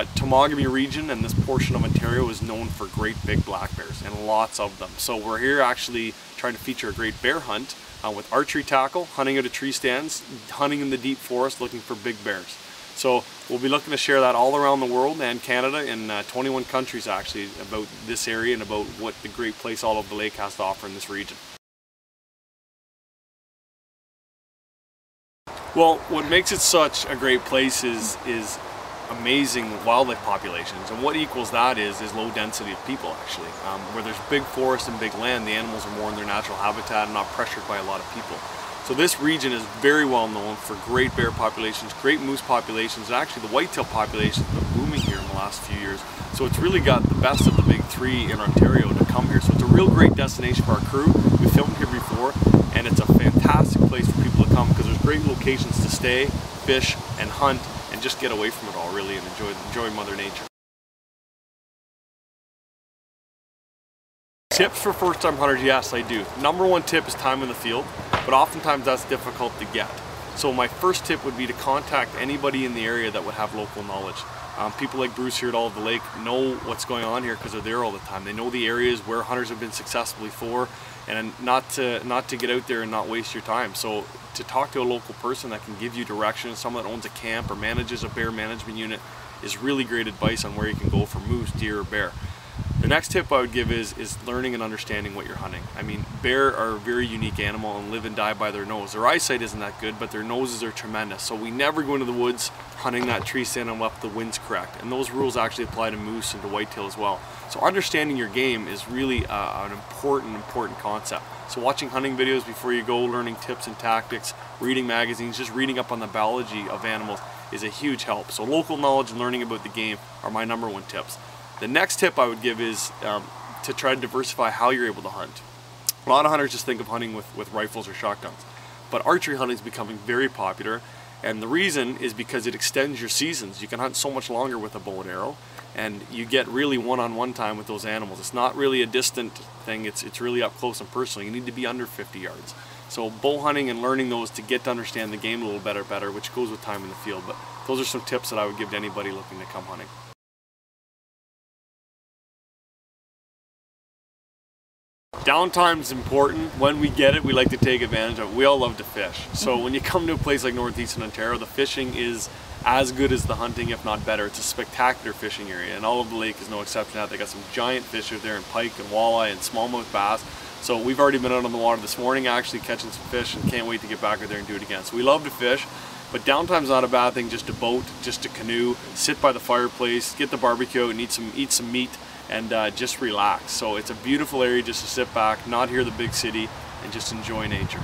Temagami region and this portion of Ontario is known for great big black bears, and lots of them. So we're here actually trying to feature a great bear hunt with archery tackle, hunting out of tree stands, hunting in the deep forest looking for big bears. So we'll be looking to share that all around the world and Canada, in 21 countries actually, about this area and about what the great place all over the lake has to offer in this region. Well, what makes it such a great place is amazing wildlife populations, and what equals that is low density of people actually. Where there's big forest and big land, the animals are more in their natural habitat and not pressured by a lot of people. So this region is very well known for great bear populations, great moose populations, and actually the whitetail population has been booming here in the last few years. So it's really got the best of the big three in Ontario to come here. So it's a real great destination for our crew. We filmed here before, and it's a fantastic place for people to come because there's great locations to stay, fish, and hunt, and just get away from it all really and enjoy Mother Nature. Tips for first-time hunters? Yes, I do. Number one tip is time in the field, but oftentimes that's difficult to get. So my first tip would be to contact anybody in the area that would have local knowledge. People like Bruce here at All of the Lake know what's going on here because they're there all the time. They know the areas where hunters have been successful before, and not to get out there and not waste your time. So to talk to a local person that can give you direction, someone that owns a camp or manages a bear management unit, is really great advice on where you can go for moose, deer, or bear. The next tip I would give is learning and understanding what you're hunting. I mean, bear are a very unique animal and live and die by their nose. Their eyesight isn't that good, but their noses are tremendous. So we never go into the woods hunting that tree stand unless the wind's correct. And those rules actually apply to moose and to whitetail as well. So understanding your game is really an important concept. So watching hunting videos before you go, learning tips and tactics, reading magazines, just reading up on the biology of animals is a huge help. So local knowledge and learning about the game are my number one tips. The next tip I would give is to try to diversify how you're able to hunt. A lot of hunters just think of hunting with rifles or shotguns, but archery hunting is becoming very popular, and the reason is because it extends your seasons. You can hunt so much longer with a bow and arrow, and you get really one-on-one time with those animals. It's not really a distant thing, it's really up close and personal. You need to be under 50 yards. So bow hunting and learning those to get to understand the game a little better, which goes with time in the field. But those are some tips that I would give to anybody looking to come hunting. Downtime is important. When we get it, we like to take advantage of it. We all love to fish. So when you come to a place like Northeastern Ontario, the fishing is as good as the hunting, if not better. It's a spectacular fishing area, and All of the Lake is no exception to that. They got some giant fish out there, and pike and walleye and smallmouth bass. So we've already been out on the water this morning actually catching some fish, and can't wait to get back out there and do it again. So we love to fish, but downtime's not a bad thing. Just to boat, just to canoe, sit by the fireplace, get the barbecue out and eat some meat, and just relax. So it's a beautiful area just to sit back, not hear the big city, and just enjoy nature.